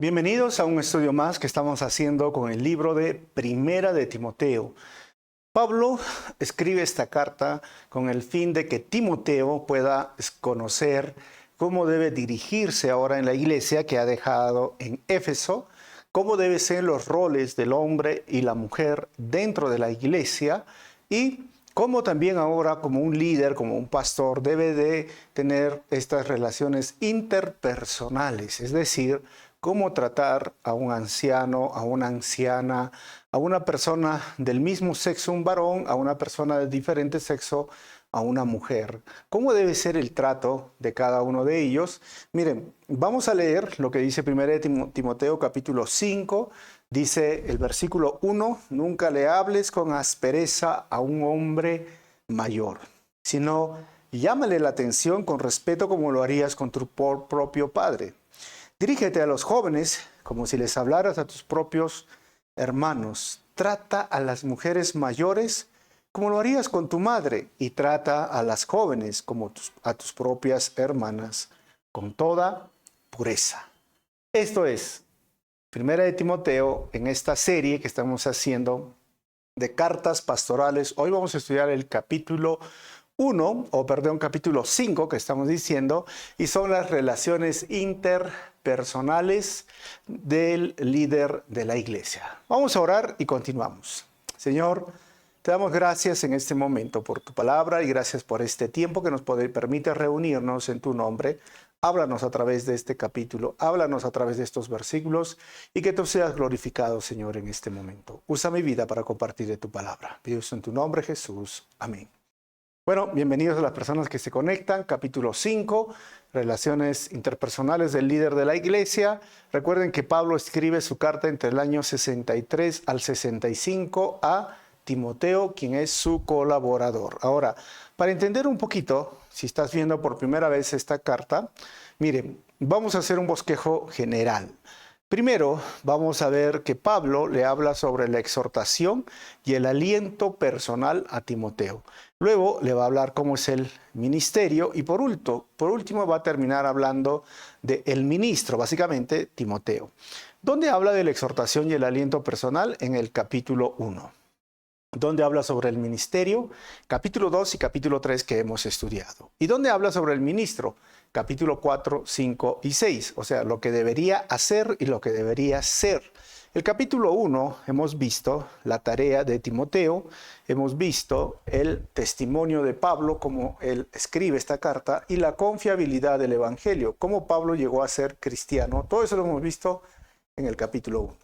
Bienvenidos a un estudio más que estamos haciendo con el libro de Primera de Timoteo. Pablo escribe esta carta con el fin de que Timoteo pueda conocer cómo debe dirigirse ahora en la iglesia que ha dejado en Éfeso, cómo deben ser los roles del hombre y la mujer dentro de la iglesia y cómo también ahora como un líder, como un pastor, debe de tener estas relaciones interpersonales, es decir, cómo tratar a un anciano, a una anciana, a una persona del mismo sexo, un varón, a una persona de diferente sexo, a una mujer. ¿Cómo debe ser el trato de cada uno de ellos? Miren, vamos a leer lo que dice 1 Timoteo capítulo 5, dice el versículo 1, nunca le hables con aspereza a un hombre mayor, sino llámale la atención con respeto como lo harías con tu propio padre. Dirígete a los jóvenes como si les hablaras a tus propios hermanos. Trata a las mujeres mayores como lo harías con tu madre y trata a las jóvenes como a tus propias hermanas con toda pureza. Esto es Primera de Timoteo en esta serie que estamos haciendo de cartas pastorales. Hoy vamos a estudiar el capítulo 5 que estamos diciendo, y son las relaciones interpersonales del líder de la iglesia. Vamos a orar y continuamos. Señor, te damos gracias en este momento por tu palabra y gracias por este tiempo que nos permite reunirnos en tu nombre. Háblanos a través de este capítulo, háblanos a través de estos versículos y que tú seas glorificado, Señor, en este momento. Usa mi vida para compartir de tu palabra. Pido eso en tu nombre, Jesús. Amén. Bueno, bienvenidos a las personas que se conectan. Capítulo 5, relaciones interpersonales del líder de la iglesia. Recuerden que Pablo escribe su carta entre el año 63 al 65 a Timoteo, quien es su colaborador. Ahora, para entender un poquito, si estás viendo por primera vez esta carta, miren, vamos a hacer un bosquejo general. Primero, vamos a ver que Pablo le habla sobre la exhortación y el aliento personal a Timoteo. Luego le va a hablar cómo es el ministerio y por último va a terminar hablando del ministro, básicamente Timoteo. ¿Dónde habla de la exhortación y el aliento personal? En el capítulo 1. ¿Dónde habla sobre el ministerio? Capítulo 2 y capítulo 3 que hemos estudiado. ¿Y dónde habla sobre el ministro? Capítulo 4, 5 y 6. O sea, lo que debería hacer y lo que debería ser. El capítulo 1 hemos visto la tarea de Timoteo, hemos visto el testimonio de Pablo, cómo él escribe esta carta, y la confiabilidad del evangelio, cómo Pablo llegó a ser cristiano. Todo eso lo hemos visto en el capítulo 1.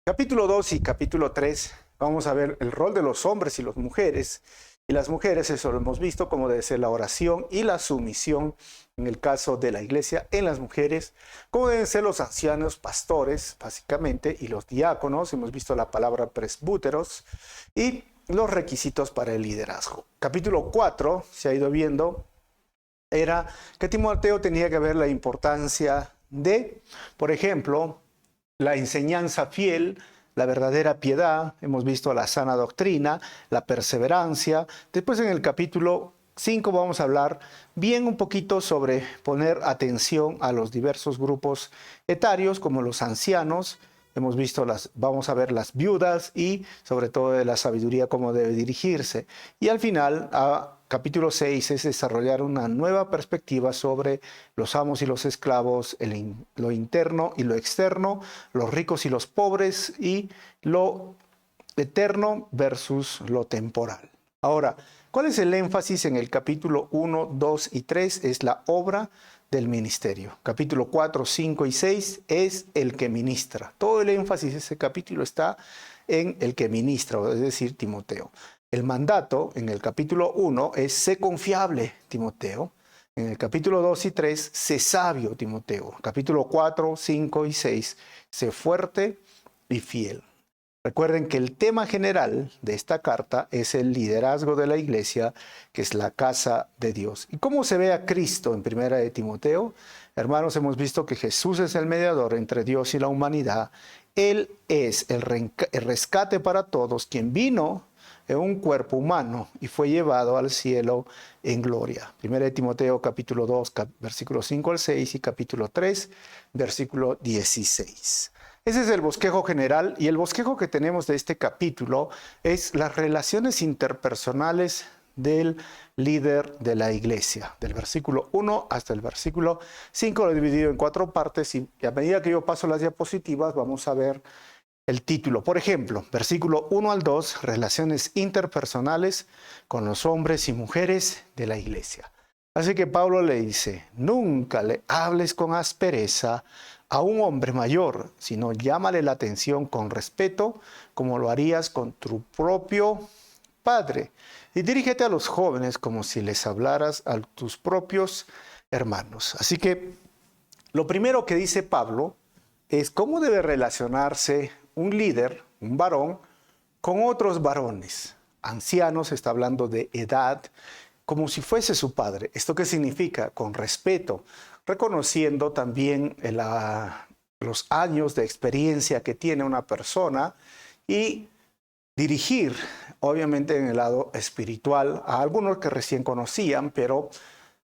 Capítulo 2 y capítulo 3 vamos a ver el rol de los hombres y las mujeres. Y las mujeres, eso lo hemos visto, como debe ser la oración y la sumisión en el caso de la iglesia en las mujeres, como deben ser los ancianos, pastores, básicamente, y los diáconos, hemos visto la palabra presbúteros, y los requisitos para el liderazgo. Capítulo 4, se ha ido viendo, era que Timoteo tenía que ver la importancia de, por ejemplo, la enseñanza fiel, la verdadera piedad, hemos visto la sana doctrina, la perseverancia. Después en el capítulo 5 vamos a hablar bien un poquito sobre poner atención a los diversos grupos etarios como los ancianos. Hemos visto vamos a ver las viudas y sobre todo de la sabiduría cómo debe dirigirse. Y al final, capítulo 6 es desarrollar una nueva perspectiva sobre los amos y los esclavos, lo interno y lo externo, los ricos y los pobres y lo eterno versus lo temporal. Ahora, ¿cuál es el énfasis en el capítulo 1, 2 y 3? Es la obra del ministerio. Capítulo 4, 5 y 6 es el que ministra. Todo el énfasis de ese capítulo está en el que ministra, es decir, Timoteo. El mandato en el capítulo 1 es sé confiable, Timoteo. En el capítulo 2 y 3, sé sabio, Timoteo. Capítulo 4, 5 y 6, sé fuerte y fiel. Recuerden que el tema general de esta carta es el liderazgo de la iglesia, que es la casa de Dios. ¿Y cómo se ve a Cristo en Primera de Timoteo? Hermanos, hemos visto que Jesús es el mediador entre Dios y la humanidad. Él es el rescate para todos, quien vino en un cuerpo humano y fue llevado al cielo en gloria. 1 Timoteo capítulo 2, versículo 5 al 6 y capítulo 3, versículo 16. Ese es el bosquejo general, y el bosquejo que tenemos de este capítulo es las relaciones interpersonales del líder de la iglesia. Del versículo 1 hasta el versículo 5 lo he dividido en 4 partes, y a medida que yo paso las diapositivas vamos a ver el título. Por ejemplo, versículo 1 al 2, relaciones interpersonales con los hombres y mujeres de la iglesia. Así que Pablo le dice: nunca le hables con aspereza a un hombre mayor, sino llámale la atención con respeto, como lo harías con tu propio padre. Y dirígete a los jóvenes como si les hablaras a tus propios hermanos. Así que lo primero que dice Pablo es cómo debe relacionarse un líder, un varón, con otros varones. Ancianos, está hablando de edad, como si fuese su padre. ¿Esto qué significa? Con respeto, reconociendo también los años de experiencia que tiene una persona, y dirigir, obviamente en el lado espiritual, a algunos que recién conocían, pero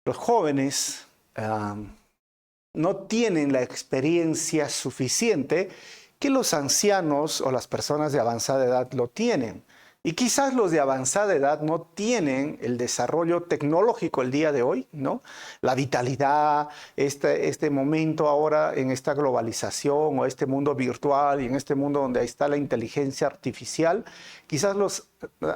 los jóvenes no tienen la experiencia suficiente que los ancianos o las personas de avanzada edad lo tienen. Y quizás los de avanzada edad no tienen el desarrollo tecnológico el día de hoy, ¿no? La vitalidad, este momento ahora en esta globalización o este mundo virtual y en este mundo donde está la inteligencia artificial, quizás los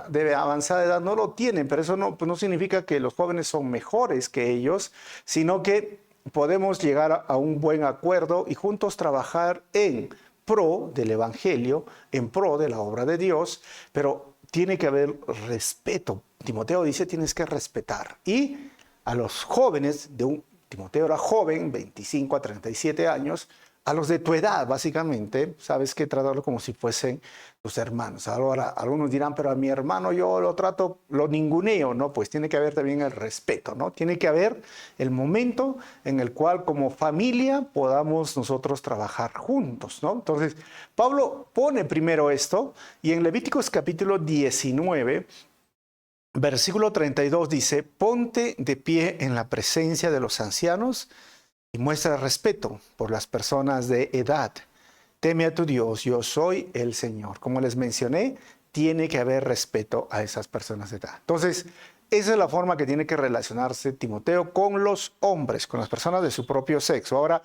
de avanzada edad no lo tienen, pero eso no, pues no significa que los jóvenes son mejores que ellos, sino que podemos llegar a un buen acuerdo y juntos trabajar en pro del Evangelio, en pro de la obra de Dios, pero tiene que haber respeto. Timoteo dice, tienes que respetar. Y a los jóvenes, Timoteo era joven, 25 a 37 años, a los de tu edad, básicamente, sabes que tratarlo como si fuesen tus hermanos. Ahora, algunos dirán, pero a mi hermano yo lo trato, lo ninguneo, ¿no? Pues tiene que haber también el respeto, ¿no? Tiene que haber el momento en el cual como familia podamos nosotros trabajar juntos, ¿no? Entonces, Pablo pone primero esto, y en Levíticos capítulo 19, versículo 32 dice: ponte de pie en la presencia de los ancianos y muestra respeto por las personas de edad. Teme a tu Dios, yo soy el Señor. Como les mencioné, tiene que haber respeto a esas personas de edad. Entonces, esa es la forma que tiene que relacionarse Timoteo con los hombres, con las personas de su propio sexo. Ahora,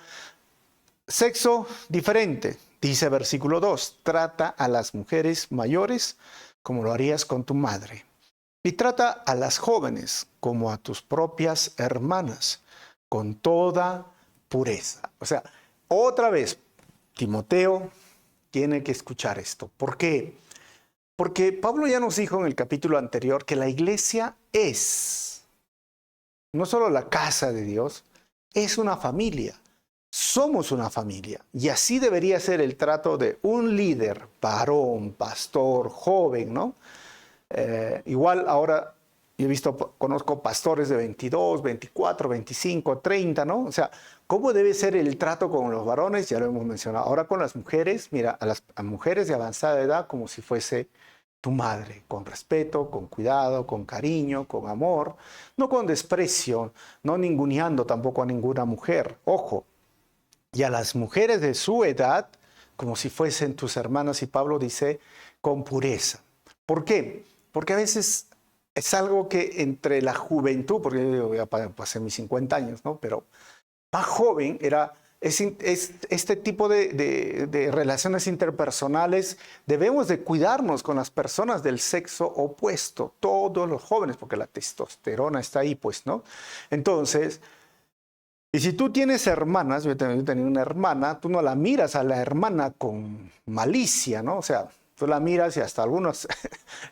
sexo diferente, dice versículo 2, trata a las mujeres mayores como lo harías con tu madre. Y trata a las jóvenes como a tus propias hermanas, con toda pureza. O sea, otra vez, Timoteo tiene que escuchar esto. ¿Por qué? Porque Pablo ya nos dijo en el capítulo anterior que la iglesia es no solo la casa de Dios, es una familia. Somos una familia. Y así debería ser el trato de un líder, varón, pastor, joven, ¿no? Igual ahora yo he visto, conozco pastores de 22, 24, 25, 30, ¿no? O sea, ¿cómo debe ser el trato con los varones? Ya lo hemos mencionado. Ahora con las mujeres, mira, a mujeres de avanzada edad como si fuese tu madre, con respeto, con cuidado, con cariño, con amor, no con desprecio, no ninguneando tampoco a ninguna mujer. Ojo, y a las mujeres de su edad como si fuesen tus hermanas, y Pablo dice con pureza. ¿Por qué? Porque a veces es algo que entre la juventud, porque yo ya pasé mis 50 años, ¿no? Pero más joven es este tipo de relaciones interpersonales. Debemos de cuidarnos con las personas del sexo opuesto, todos los jóvenes, porque la testosterona está ahí, pues, ¿no? Entonces, y si tú tienes hermanas, yo tenía una hermana, tú no la miras a la hermana con malicia, ¿no? O sea, tú la miras y hasta algunos,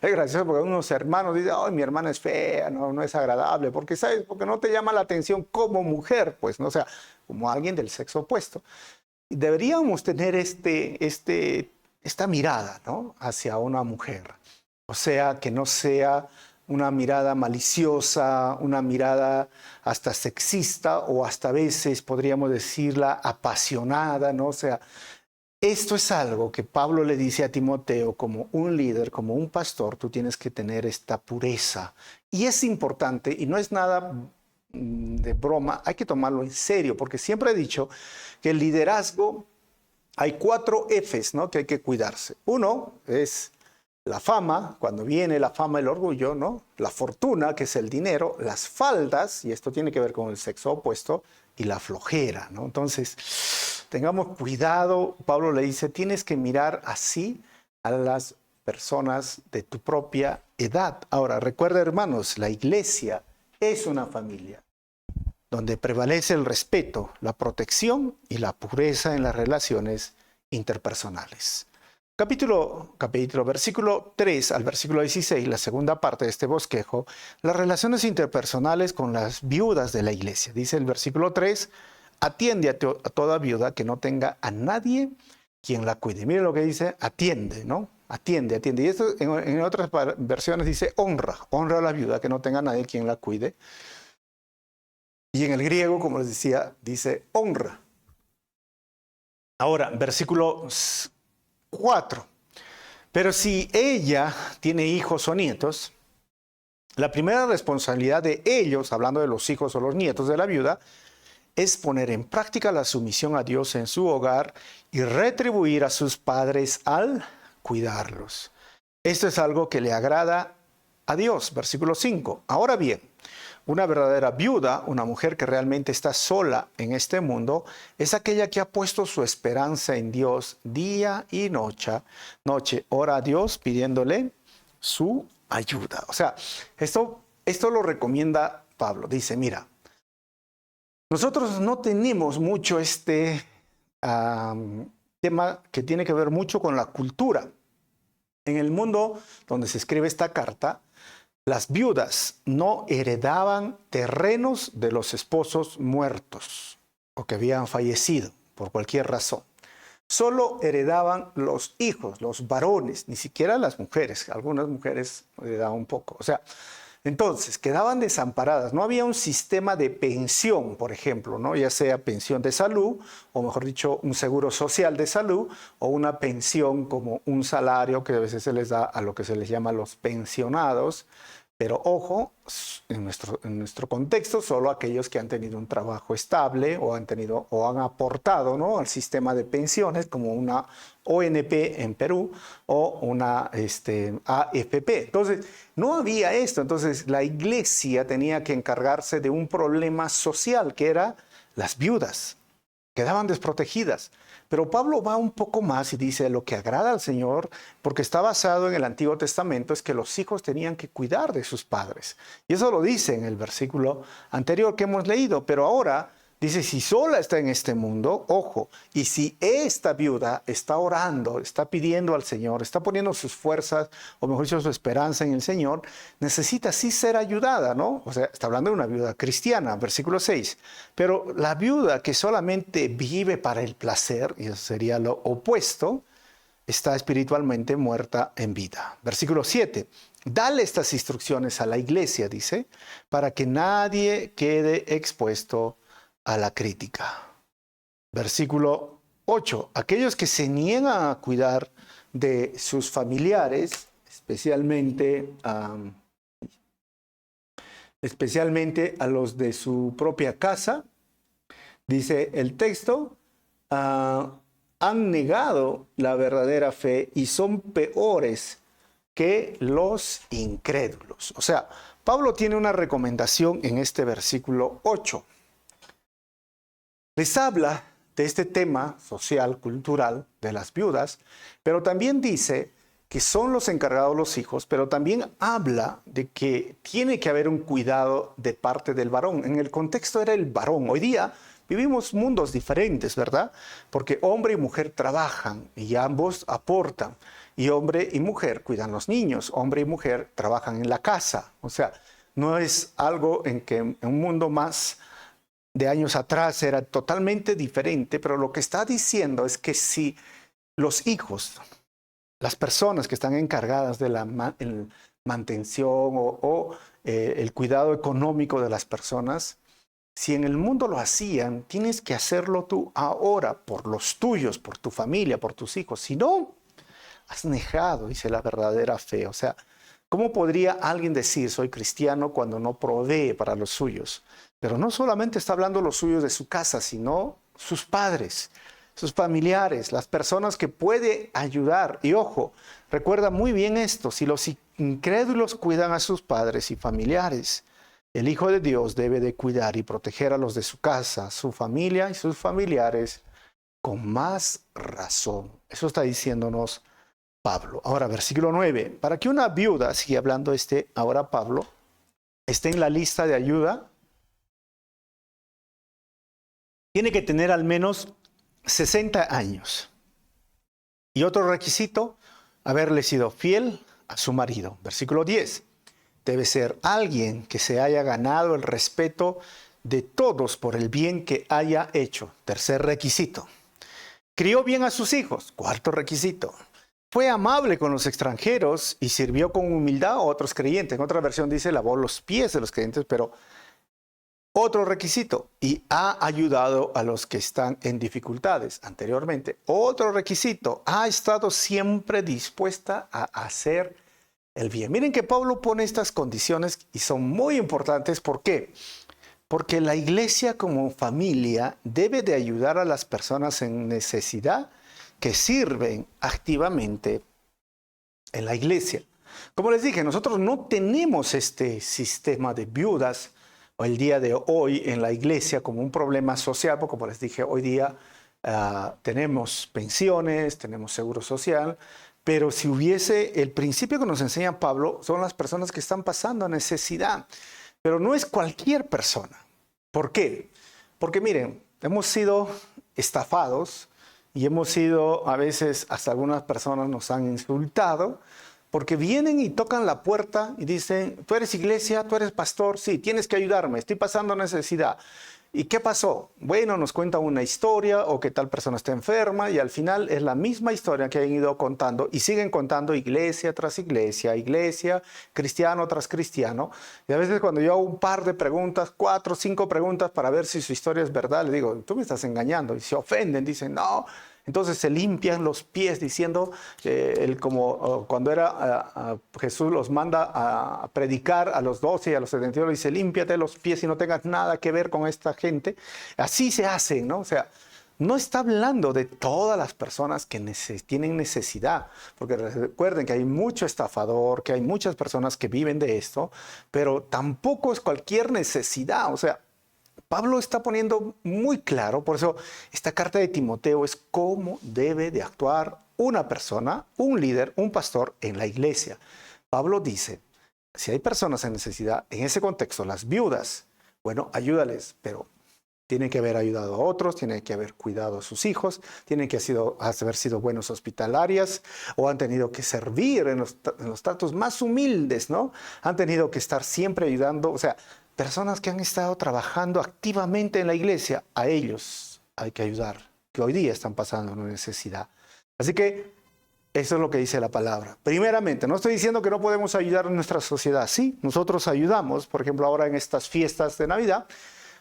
es gracioso porque algunos hermanos dicen, ay, mi hermana es fea, no es agradable, porque, ¿sabes? Porque no te llama la atención como mujer, pues, ¿no? O sea, como alguien del sexo opuesto. Y deberíamos tener esta mirada, ¿no? Hacia una mujer. O sea, que no sea una mirada maliciosa, una mirada hasta sexista, o hasta a veces podríamos decirla apasionada, ¿no? O sea, Esto es algo que Pablo le dice a Timoteo como un líder, como un pastor, tú tienes que tener esta pureza. Y es importante y no es nada de broma, hay que tomarlo en serio, porque siempre he dicho que el liderazgo, hay 4 Fs, ¿no?, que hay que cuidarse. Uno es la fama, cuando viene la fama, el orgullo, ¿no? La fortuna, que es el dinero, las faldas, y esto tiene que ver con el sexo opuesto, y la flojera, ¿no? Entonces, tengamos cuidado. Pablo le dice, tienes que mirar así a las personas de tu propia edad. Ahora, recuerda, hermanos, la iglesia es una familia donde prevalece el respeto, la protección y la pureza en las relaciones interpersonales. Versículo 3 al versículo 16, la segunda parte de este bosquejo, las relaciones interpersonales con las viudas de la iglesia. Dice el versículo 3, atiende a toda viuda que no tenga a nadie quien la cuide. Miren lo que dice, atiende, ¿no? Atiende. Y esto en otras versiones dice honra a la viuda que no tenga a nadie quien la cuide. Y en el griego, como les decía, dice honra. Ahora, versículo 4. Pero si ella tiene hijos o nietos, la primera responsabilidad de ellos, hablando de los hijos o los nietos de la viuda, es poner en práctica la sumisión a Dios en su hogar y retribuir a sus padres al cuidarlos. Esto es algo que le agrada a Dios. Versículo 5. Ahora bien, una verdadera viuda, una mujer que realmente está sola en este mundo, es aquella que ha puesto su esperanza en Dios día y noche, ora a Dios pidiéndole su ayuda. O sea, esto lo recomienda Pablo. Dice, mira, nosotros no tenemos mucho este tema que tiene que ver mucho con la cultura. En el mundo donde se escribe esta carta, las viudas no heredaban terrenos de los esposos muertos o que habían fallecido por cualquier razón. Solo heredaban los hijos, los varones, ni siquiera las mujeres. Algunas mujeres heredaban un poco. O sea, entonces quedaban desamparadas. No había un sistema de pensión, por ejemplo, ¿no? Ya sea pensión de salud, o mejor dicho, un seguro social de salud, o una pensión como un salario que a veces se les da a lo que se les llama los pensionados. Pero ojo, en nuestro contexto, solo aquellos que han tenido un trabajo estable o han aportado, ¿no?, al sistema de pensiones, como una ONP en Perú o una AFP. Entonces, no había esto. Entonces, la iglesia tenía que encargarse de un problema social, que era las viudas. Quedaban desprotegidas. Pero Pablo va un poco más y dice, lo que agrada al Señor, porque está basado en el Antiguo Testamento, es que los hijos tenían que cuidar de sus padres. Y eso lo dice en el versículo anterior que hemos leído. Pero ahora dice, si sola está en este mundo, ojo, y si esta viuda está orando, está pidiendo al Señor, está poniendo sus fuerzas, o mejor dicho, su esperanza en el Señor, necesita sí ser ayudada, ¿no? O sea, está hablando de una viuda cristiana, versículo 6. Pero la viuda que solamente vive para el placer, y eso sería lo opuesto, está espiritualmente muerta en vida. Versículo 7. Dale estas instrucciones a la iglesia, dice, para que nadie quede expuesto a la crítica. Versículo 8. Aquellos que se niegan a cuidar de sus familiares, especialmente a los de su propia casa, dice el texto, han negado la verdadera fe y son peores que los incrédulos. O sea, Pablo tiene una recomendación en este versículo 8. Les habla de este tema social, cultural, de las viudas, pero también dice que son los encargados los hijos, pero también habla de que tiene que haber un cuidado de parte del varón. En el contexto era el varón. Hoy día vivimos mundos diferentes, ¿verdad? Porque hombre y mujer trabajan y ambos aportan. Y hombre y mujer cuidan los niños. Hombre y mujer trabajan en la casa. O sea, no es algo en que en un mundo más de años atrás era totalmente diferente, pero lo que está diciendo es que si los hijos, las personas que están encargadas de la mantención o el cuidado económico de las personas, Si en el mundo lo hacían, tienes que hacerlo tú ahora, por los tuyos, por tu familia, por tus hijos. Si no, has negado, dice, la verdadera fe. O sea, ¿cómo podría alguien decir soy cristiano cuando no provee para los suyos? Pero no solamente está hablando los suyos de su casa, sino sus padres, sus familiares, las personas que puede ayudar. Y ojo, recuerda muy bien esto, si los incrédulos cuidan a sus padres y familiares, el Hijo de Dios debe de cuidar y proteger a los de su casa, su familia y sus familiares con más razón. Eso está diciéndonos Pablo. Ahora, versículo 9. Para que una viuda, sigue hablando ahora Pablo, esté en la lista de ayuda, tiene que tener al menos 60 años. Y otro requisito, haberle sido fiel a su marido. Versículo 10. Debe ser alguien que se haya ganado el respeto de todos por el bien que haya hecho. Tercer requisito. Crió bien a sus hijos. Cuarto requisito. Fue amable con los extranjeros y sirvió con humildad a otros creyentes. En otra versión dice lavó los pies de los creyentes, pero otro requisito. Y ha ayudado a los que están en dificultades anteriormente. Otro requisito. Ha estado siempre dispuesta a hacer el bien. Miren que Pablo pone estas condiciones y son muy importantes. ¿Por qué? Porque la iglesia como familia debe de ayudar a las personas en necesidad que sirven activamente en la iglesia. Como les dije, nosotros no tenemos este sistema de viudas o el día de hoy en la iglesia como un problema social, porque como les dije, hoy día tenemos pensiones, tenemos seguro social, pero si hubiese el principio que nos enseña Pablo, son las personas que están pasando necesidad, pero no es cualquier persona. ¿Por qué? Porque miren, hemos sido estafados y hemos sido, a veces hasta algunas personas nos han insultado, porque vienen y tocan la puerta y dicen, tú eres iglesia, tú eres pastor, sí, tienes que ayudarme, estoy pasando necesidad. ¿Y qué pasó? Bueno, nos cuentan una historia o que tal persona está enferma y al final es la misma historia que han ido contando y siguen contando iglesia tras iglesia, cristiano tras cristiano. Y a veces cuando yo hago un par de preguntas, 4 o 5 preguntas para ver si su historia es verdad, le digo, tú me estás engañando. Y se ofenden, dicen, no. Entonces se limpian los pies diciendo, como cuando Jesús los manda a predicar a los 12 y a los 71, dice, límpiate los pies y no tengas nada que ver con esta gente. Así se hace, ¿no? O sea, no está hablando de todas las personas que tienen necesidad, porque recuerden que hay mucho estafador, que hay muchas personas que viven de esto, pero tampoco es cualquier necesidad, o sea, Pablo está poniendo muy claro, por eso esta carta de Timoteo es cómo debe de actuar una persona, un líder, un pastor en la iglesia. Pablo dice, si hay personas en necesidad, en ese contexto, las viudas, bueno, ayúdales, pero tienen que haber ayudado a otros, tienen que haber cuidado a sus hijos, tienen que haber sido buenos hospitalarias o han tenido que servir en los tratos más humildes, ¿no? Han tenido que estar siempre ayudando, o sea, personas que han estado trabajando activamente en la iglesia, a ellos hay que ayudar, que hoy día están pasando una necesidad. Así que eso es lo que dice la palabra. Primeramente, no estoy diciendo que no podemos ayudar a nuestra sociedad. Sí, nosotros ayudamos. Por ejemplo, ahora en estas fiestas de Navidad,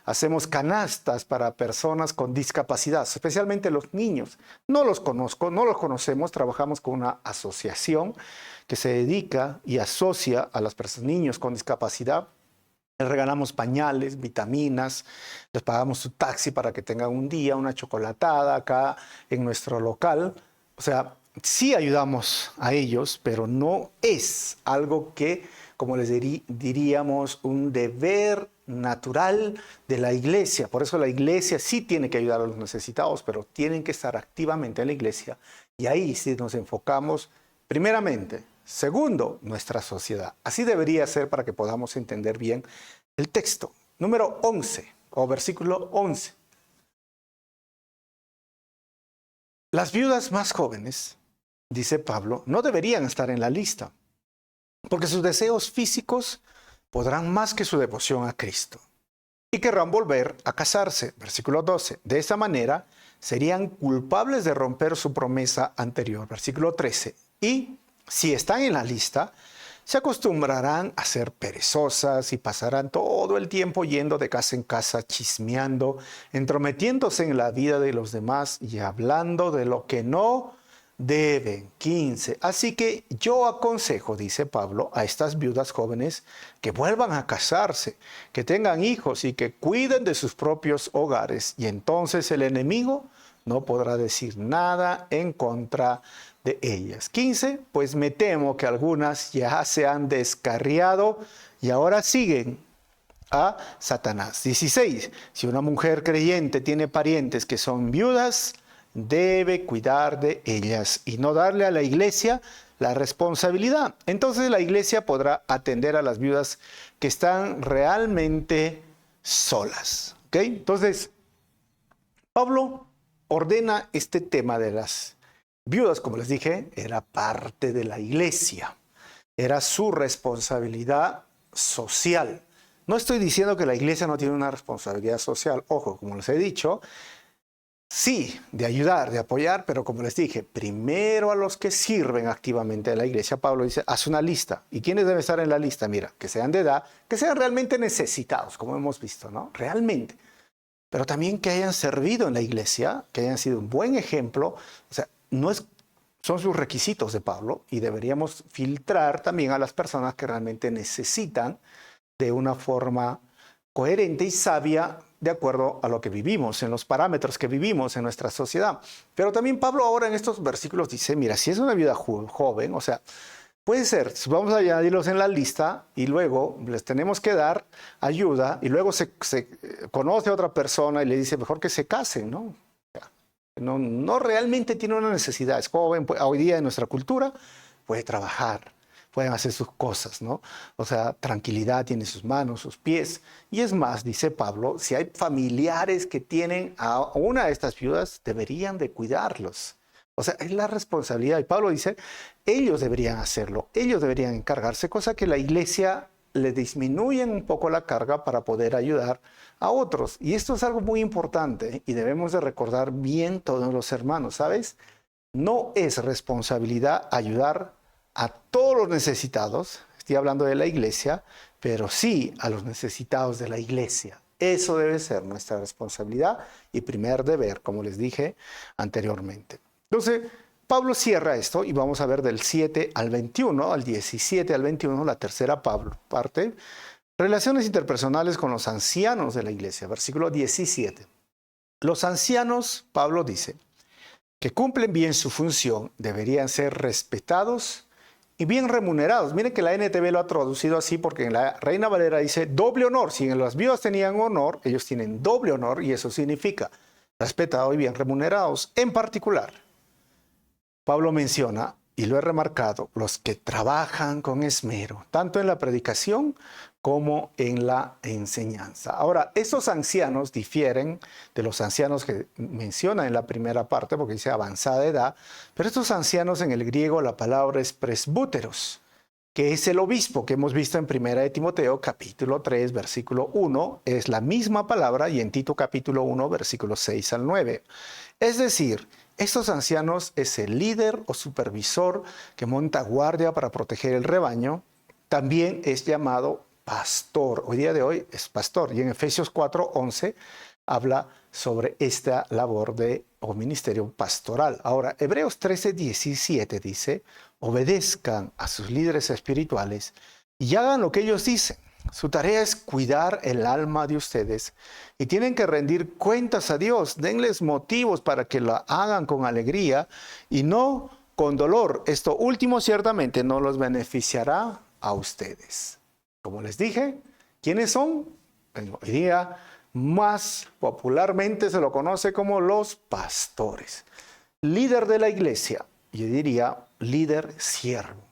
hacemos canastas para personas con discapacidad, especialmente los niños. No los conozco, no los conocemos. Trabajamos con una asociación que se dedica y asocia a los niños con discapacidad. Les regalamos pañales, vitaminas, les pagamos su taxi para que tengan un día, una chocolatada acá en nuestro local. O sea, sí ayudamos a ellos, pero no es algo que, como les diríamos, un deber natural de la iglesia. Por eso la iglesia sí tiene que ayudar a los necesitados, pero tienen que estar activamente en la iglesia. Y ahí sí nos enfocamos primeramente. Segundo, nuestra sociedad. Así debería ser para que podamos entender bien el texto. Número 11 o versículo 11. Las viudas más jóvenes, dice Pablo, no deberían estar en la lista, porque sus deseos físicos podrán más que su devoción a Cristo y querrán volver a casarse. Versículo 12. De esa manera serían culpables de romper su promesa anterior. Versículo 13. Y si están en la lista, se acostumbrarán a ser perezosas y pasarán todo el tiempo yendo de casa en casa, chismeando, entrometiéndose en la vida de los demás y hablando de lo que no deben. 15. Así que yo aconsejo, dice Pablo, a estas viudas jóvenes que vuelvan a casarse, que tengan hijos y que cuiden de sus propios hogares. Y entonces el enemigo no podrá decir nada en contra de ellas. 15. Pues me temo que algunas ya se han descarriado y ahora siguen a Satanás. 16. Si una mujer creyente tiene parientes que son viudas, debe cuidar de ellas y no darle a la iglesia la responsabilidad. Entonces la iglesia podrá atender a las viudas que están realmente solas. ¿Ok? Entonces, Pablo ordena este tema de las viudas, como les dije, era parte de la iglesia. Era su responsabilidad social. No estoy diciendo que la iglesia no tiene una responsabilidad social. Ojo, como les he dicho, sí, de ayudar, de apoyar, pero como les dije, primero a los que sirven activamente a la iglesia. Pablo dice, haz una lista. ¿Y quiénes deben estar en la lista? Mira, que sean de edad, que sean realmente necesitados, como hemos visto, ¿no? Realmente. Pero también que hayan servido en la iglesia, que hayan sido un buen ejemplo. O sea, son sus requisitos de Pablo y deberíamos filtrar también a las personas que realmente necesitan de una forma coherente y sabia de acuerdo a lo que vivimos, en los parámetros que vivimos en nuestra sociedad. Pero también Pablo ahora en estos versículos dice, mira, si es una viuda joven, o sea, puede ser, vamos a añadirlos en la lista y luego les tenemos que dar ayuda y luego se conoce a otra persona y le dice, mejor que se casen, ¿no? No realmente tiene una necesidad, es joven, hoy día en nuestra cultura puede trabajar, pueden hacer sus cosas, ¿no? O sea, tranquilidad tiene sus manos, sus pies. Y es más, dice Pablo, si hay familiares que tienen a una de estas viudas, deberían de cuidarlos. O sea, es la responsabilidad. Y Pablo dice, ellos deberían hacerlo, ellos deberían encargarse, cosa que la iglesia le disminuyen un poco la carga para poder ayudar a otros. Y esto es algo muy importante y debemos de recordar bien todos los hermanos, ¿sabes? No es responsabilidad ayudar a todos los necesitados, estoy hablando de la iglesia, pero sí a los necesitados de la iglesia. Eso debe ser nuestra responsabilidad y primer deber, como les dije anteriormente. Entonces, Pablo cierra esto y vamos a ver del 7 al 21, al 17 al 21, la tercera parte, relaciones interpersonales con los ancianos de la iglesia, versículo 17. Los ancianos, Pablo dice, que cumplen bien su función, deberían ser respetados y bien remunerados. Miren que la NTV lo ha traducido así porque en la Reina Valera dice doble honor. Si en las viudas tenían honor, ellos tienen doble honor y eso significa respetados y bien remunerados. En particular, Pablo menciona, y lo he remarcado, los que trabajan con esmero, tanto en la predicación como en la enseñanza. Ahora, estos ancianos difieren de los ancianos que menciona en la primera parte, porque dice avanzada edad, pero estos ancianos en el griego la palabra es presbúteros, que es el obispo que hemos visto en Primera de Timoteo, capítulo 3, versículo 1, es la misma palabra, y en Tito capítulo 1, versículos 6 al 9. Es decir, estos ancianos es el líder o supervisor que monta guardia para proteger el rebaño. También es llamado pastor. Hoy día de hoy es pastor. Y en Efesios 4:11 habla sobre esta labor o ministerio pastoral. Ahora, Hebreos 13:17 dice, obedezcan a sus líderes espirituales y hagan lo que ellos dicen. Su tarea es cuidar el alma de ustedes y tienen que rendir cuentas a Dios. Denles motivos para que lo hagan con alegría y no con dolor. Esto último ciertamente no los beneficiará a ustedes. Como les dije, ¿quiénes son? Hoy día más popularmente se lo conoce como los pastores. Líder de la iglesia, yo diría líder siervo.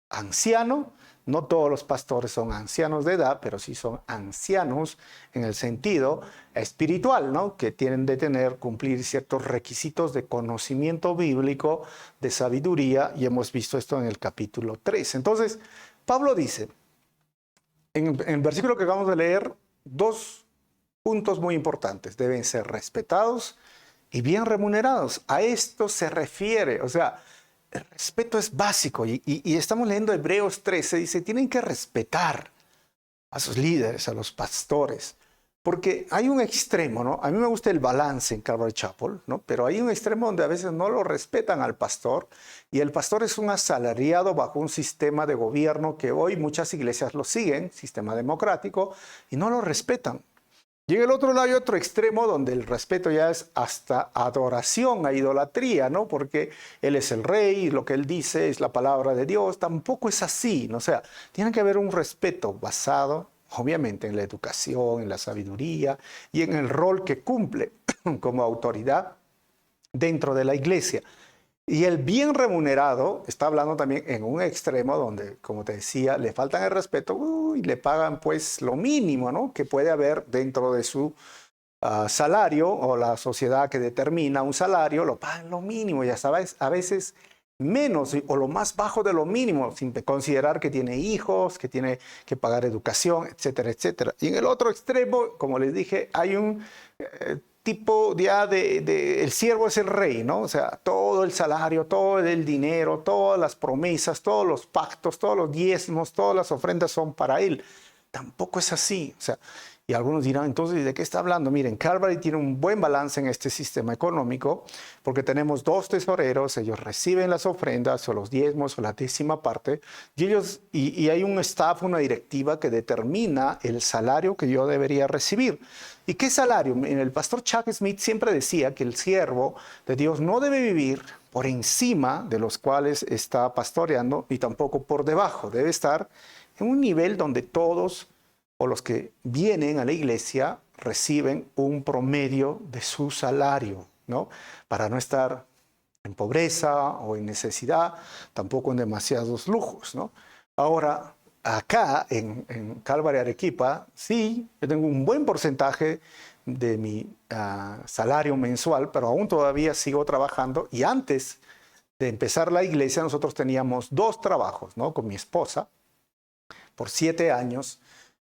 Anciano. No todos los pastores son ancianos de edad, pero sí son ancianos en el sentido espiritual, ¿no? Que tienen de cumplir ciertos requisitos de conocimiento bíblico, de sabiduría, y hemos visto esto en el capítulo 3. Entonces, Pablo dice, en el versículo que acabamos de leer, dos puntos muy importantes. Deben ser respetados y bien remunerados. A esto se refiere, o sea, el respeto es básico y estamos leyendo Hebreos 13, dice, tienen que respetar a sus líderes, a los pastores, porque hay un extremo, ¿no? A mí me gusta el balance en Calvary Chapel, ¿no? Pero hay un extremo donde a veces no lo respetan al pastor y el pastor es un asalariado bajo un sistema de gobierno que hoy muchas iglesias lo siguen, sistema democrático, y no lo respetan. Y en el otro lado hay otro extremo donde el respeto ya es hasta adoración a idolatría, ¿no? Porque Él es el rey, lo que Él dice es la palabra de Dios. Tampoco es así, ¿no? O sea, tiene que haber un respeto basado, obviamente, en la educación, en la sabiduría y en el rol que cumple como autoridad dentro de la iglesia. Y el bien remunerado está hablando también en un extremo donde, como te decía, le faltan el respeto y le pagan pues lo mínimo, ¿no? Que puede haber dentro de su salario, o la sociedad que determina un salario, lo pagan lo mínimo, ya sabes, a veces menos o lo más bajo de lo mínimo, sin considerar que tiene hijos, que tiene que pagar educación, etcétera, etcétera. Y en el otro extremo, como les dije, hay un tipo ya el siervo es el rey, ¿no? O sea, todo el salario, todo el dinero, todas las promesas, todos los pactos, todos los diezmos, todas las ofrendas son para él. Tampoco es así. O sea, y algunos dirán, entonces, ¿de qué está hablando? Miren, Calvary tiene un buen balance en este sistema económico porque tenemos dos tesoreros, ellos reciben las ofrendas o los diezmos o la décima parte y hay un staff, una directiva que determina el salario que yo debería recibir. ¿Y qué salario? El pastor Chuck Smith siempre decía que el siervo de Dios no debe vivir por encima de los cuales está pastoreando ni tampoco por debajo. Debe estar en un nivel donde todos o los que vienen a la iglesia reciben un promedio de su salario, ¿no? Para no estar en pobreza o en necesidad, tampoco en demasiados lujos, ¿no? Ahora, acá en Calvary Arequipa, sí, yo tengo un buen porcentaje de mi salario mensual, pero aún todavía sigo trabajando y antes de empezar la iglesia nosotros teníamos dos trabajos, ¿no? Con mi esposa por 7 años.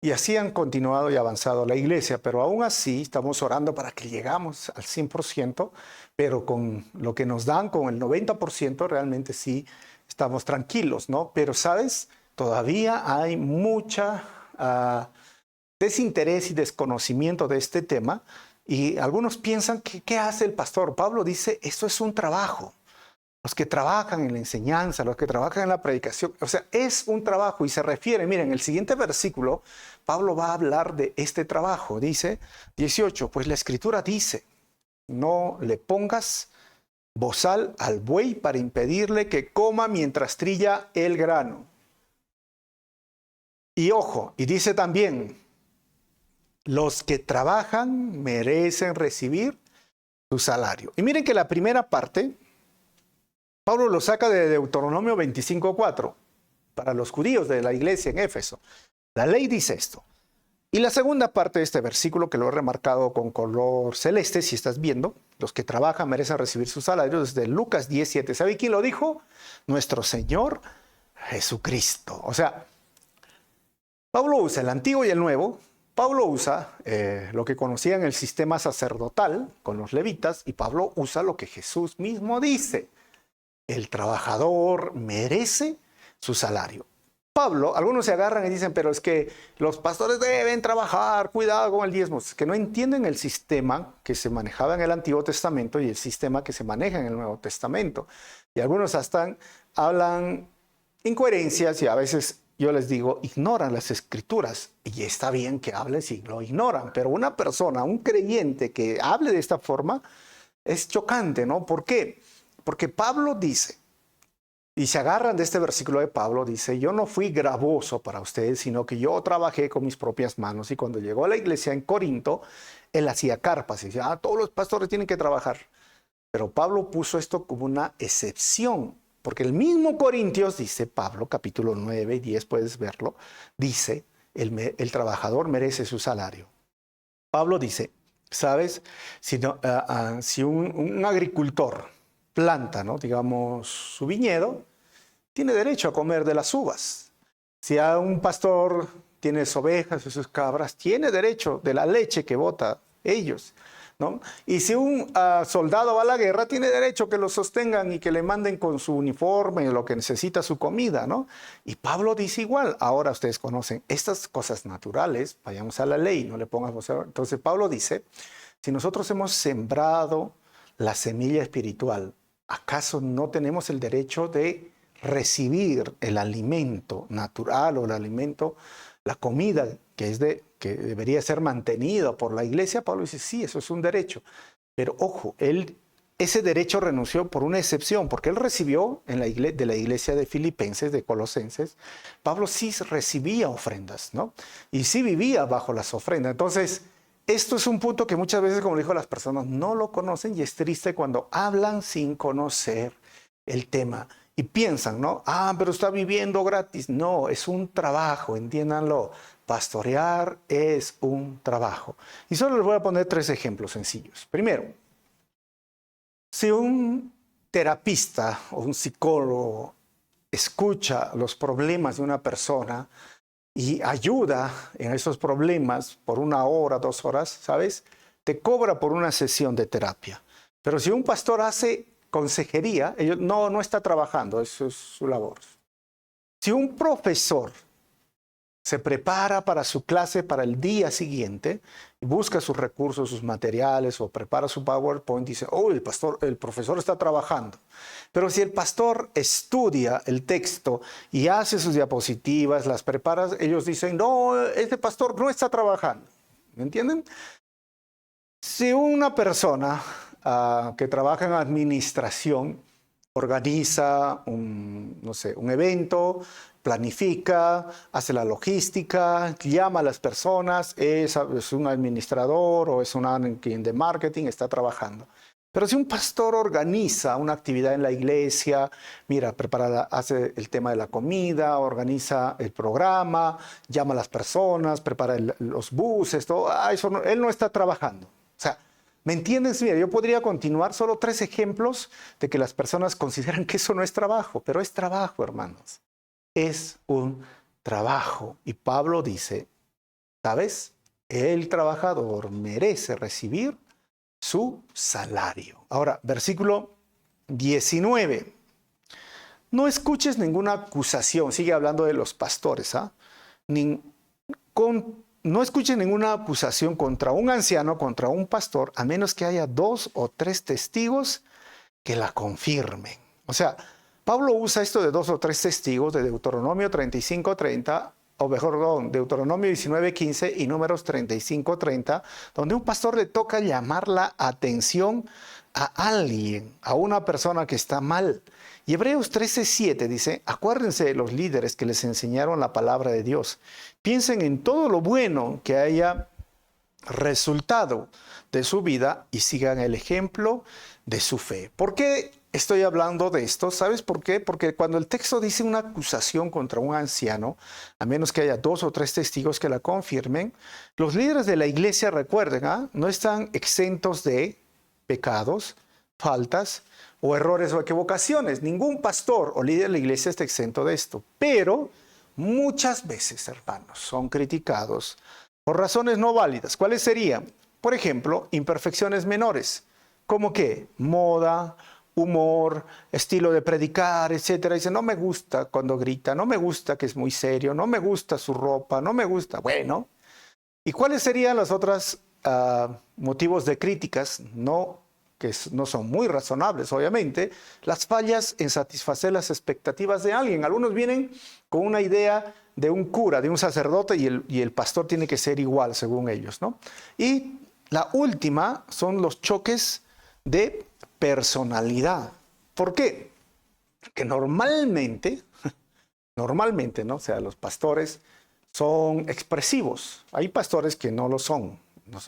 Y así han continuado y avanzado la iglesia, pero aún así estamos orando para que llegamos al 100%, pero con lo que nos dan, con el 90%, realmente sí estamos tranquilos, ¿no? Pero, ¿sabes? Todavía hay mucha desinterés y desconocimiento de este tema y algunos piensan que ¿qué hace el pastor? Pablo dice, esto es un trabajo. Los que trabajan en la enseñanza, los que trabajan en la predicación, o sea, es un trabajo y se refiere, miren, en el siguiente versículo, Pablo va a hablar de este trabajo, dice 18, pues la escritura dice, no le pongas bozal al buey para impedirle que coma mientras trilla el grano. Y ojo, y dice también, los que trabajan merecen recibir su salario. Y miren que la primera parte, Pablo lo saca de Deuteronomio 25:4 para los judíos de la iglesia en Éfeso. La ley dice esto. Y la segunda parte de este versículo, que lo he remarcado con color celeste, si estás viendo, los que trabajan merecen recibir su salario, desde Lucas 17. ¿Sabe quién lo dijo? Nuestro Señor Jesucristo. O sea, Pablo usa el Antiguo y el Nuevo. Pablo usa lo que conocían el sistema sacerdotal con los levitas y Pablo usa lo que Jesús mismo dice. El trabajador merece su salario. Pablo, algunos se agarran y dicen, pero es que los pastores deben trabajar, cuidado con el diezmo. Es que no entienden el sistema que se manejaba en el Antiguo Testamento y el sistema que se maneja en el Nuevo Testamento. Y algunos hasta hablan incoherencias y a veces yo les digo, ignoran las escrituras. Y está bien que hablen si lo ignoran, pero una persona, un creyente que hable de esta forma es chocante, ¿no? ¿Por qué? Porque Pablo dice, y se agarran de este versículo de Pablo, dice, yo no fui gravoso para ustedes, sino que yo trabajé con mis propias manos. Y cuando llegó a la iglesia en Corinto, él hacía carpas y decía, todos los pastores tienen que trabajar. Pero Pablo puso esto como una excepción, porque el mismo Corintios, dice Pablo, capítulo 9 y 10, puedes verlo, dice, el trabajador merece su salario. Pablo dice, ¿sabes? Si un agricultor planta, ¿no? Digamos, su viñedo, tiene derecho a comer de las uvas. Si a un pastor tiene sus ovejas o sus cabras, tiene derecho de la leche que bota ellos. ¿no? Y si un soldado va a la guerra, tiene derecho que lo sostengan y que le manden con su uniforme, lo que necesita, su comida, ¿no? Y Pablo dice igual. Ahora ustedes conocen estas cosas naturales, vayamos a la ley, no le pongas vocero. Entonces Pablo dice, si nosotros hemos sembrado la semilla espiritual, ¿acaso no tenemos el derecho de recibir el alimento natural o el alimento, la comida que debería ser mantenida por la iglesia? Pablo dice, sí, eso es un derecho. Pero ojo, ese derecho renunció por una excepción, porque él recibió de la iglesia de Filipenses, de Colosenses, Pablo sí recibía ofrendas, ¿no? Y sí vivía bajo las ofrendas. Entonces, esto es un punto que muchas veces, como dijo, las personas no lo conocen, y es triste cuando hablan sin conocer el tema. Y piensan, ¿no? Pero está viviendo gratis. No, es un trabajo, entiéndanlo. Pastorear es un trabajo. Y solo les voy a poner 3 ejemplos sencillos. Primero, si un terapista o un psicólogo escucha los problemas de una persona y ayuda en esos problemas por 1 hora, 2 horas, ¿sabes? Te cobra por una sesión de terapia. Pero si un pastor hace consejería, no está trabajando, eso es su labor. Si un profesor se prepara para su clase para el día siguiente, busca sus recursos, sus materiales, o prepara su PowerPoint y dice, el profesor está trabajando. Pero si el pastor estudia el texto y hace sus diapositivas, las prepara, ellos dicen, no, este pastor no está trabajando. ¿Me entienden? Si una persona que trabaja en administración organiza un evento, planifica, hace la logística, llama a las personas, es un administrador o es alguien de marketing, está trabajando. Pero si un pastor organiza una actividad en la iglesia, mira, hace el tema de la comida, organiza el programa, llama a las personas, prepara los buses, todo, él no está trabajando. O sea, ¿me entiendes? Mira, yo podría continuar solo 3 ejemplos de que las personas consideran que eso no es trabajo, pero es trabajo, hermanos. Es un trabajo. Y Pablo dice, ¿sabes? El trabajador merece recibir su salario. Ahora, versículo 19. No escuches ninguna acusación, sigue hablando de los pastores, no escuches ninguna acusación contra un anciano, contra un pastor, a menos que haya 2 o 3 testigos que la confirmen. O sea, Pablo usa esto de 2 o 3 testigos de Deuteronomio 35:30, o mejor, Deuteronomio 19:15 y Números 35:30, donde un pastor le toca llamar la atención a alguien, a una persona que está mal. Y Hebreos 13:7 dice, acuérdense de los líderes que les enseñaron la palabra de Dios. Piensen en todo lo bueno que haya resultado de su vida y sigan el ejemplo de su fe. ¿Por qué estoy hablando de esto? ¿Sabes por qué? Porque cuando el texto dice una acusación contra un anciano, a menos que haya 2 o 3 testigos que la confirmen, los líderes de la iglesia, recuerden, no están exentos de pecados, faltas o errores o equivocaciones. Ningún pastor o líder de la iglesia está exento de esto. Pero muchas veces, hermanos, son criticados por razones no válidas. ¿Cuáles serían? Por ejemplo, imperfecciones menores, como que moda, humor, estilo de predicar, etcétera. Dice, no me gusta cuando grita, no me gusta que es muy serio, no me gusta su ropa, no me gusta. Bueno, ¿y cuáles serían los otros motivos de críticas? Que no son muy razonables, obviamente, las fallas en satisfacer las expectativas de alguien. Algunos vienen con una idea de un cura, de un sacerdote, y el pastor tiene que ser igual, según ellos, ¿no? Y la última son los choques de personalidad. ¿Por qué? Porque normalmente, ¿no? O sea, los pastores son expresivos. Hay pastores que no lo son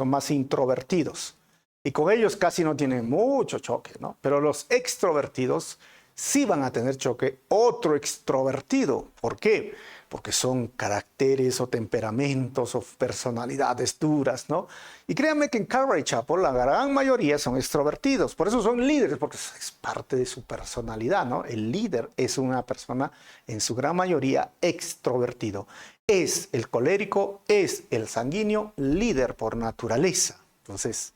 más introvertidos. Y con ellos casi no tienen mucho choque, ¿no? Pero los extrovertidos sí van a tener choque. Otro extrovertido. ¿Por qué? Porque son caracteres o temperamentos o personalidades duras, ¿no? Y créanme que en Calvary Chapel la gran mayoría son extrovertidos. Por eso son líderes, porque es parte de su personalidad, ¿no? El líder es una persona en su gran mayoría extrovertido. Es el colérico, es el sanguíneo, líder por naturaleza. Entonces,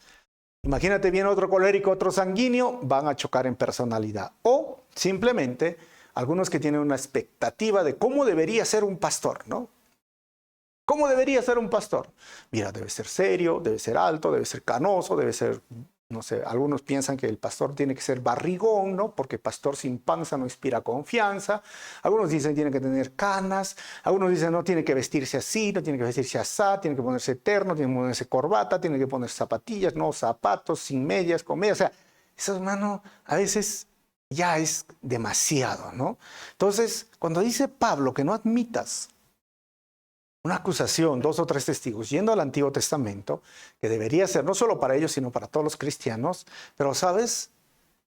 Imagínate bien otro colérico, otro sanguíneo, van a chocar en personalidad. O simplemente algunos que tienen una expectativa de cómo debería ser un pastor, ¿no? ¿Cómo debería ser un pastor? Mira, debe ser serio, debe ser alto, debe ser canoso, debe ser, no sé, algunos piensan que el pastor tiene que ser barrigón, ¿no? Porque pastor sin panza no inspira confianza. Algunos dicen tiene que tener canas. Algunos dicen no tiene que vestirse así, no tiene que vestirse así, tiene que ponerse terno, tiene que ponerse corbata, tiene que poner zapatillas, no zapatos, sin medias, con medias. O sea, eso, hermano, a veces ya es demasiado, ¿no? Entonces, cuando dice Pablo que no admitas una acusación, 2 o 3 testigos, yendo al Antiguo Testamento, que debería ser no solo para ellos, sino para todos los cristianos, pero ¿sabes?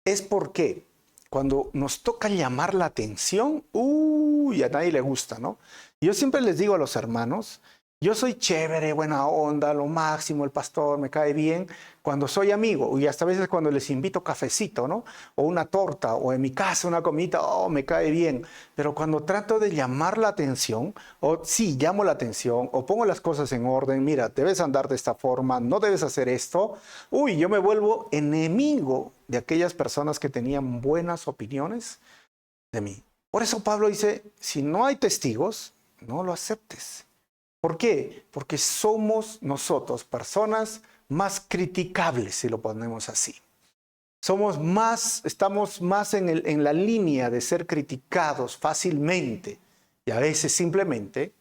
Es porque cuando nos toca llamar la atención, a nadie le gusta, ¿no? Yo siempre les digo a los hermanos, yo soy chévere, buena onda, lo máximo, el pastor me cae bien cuando soy amigo y hasta a veces cuando les invito cafecito, ¿no? O una torta o en mi casa una comida, me cae bien. Pero cuando trato de llamar la atención, o sí, llamo la atención o pongo las cosas en orden, mira, debes andar de esta forma, no debes hacer esto, yo me vuelvo enemigo de aquellas personas que tenían buenas opiniones de mí. Por eso Pablo dice, si no hay testigos, no lo aceptes. ¿Por qué? Porque somos nosotros personas más criticables, si lo ponemos así. Estamos más en la línea de ser criticados fácilmente y a veces simplemente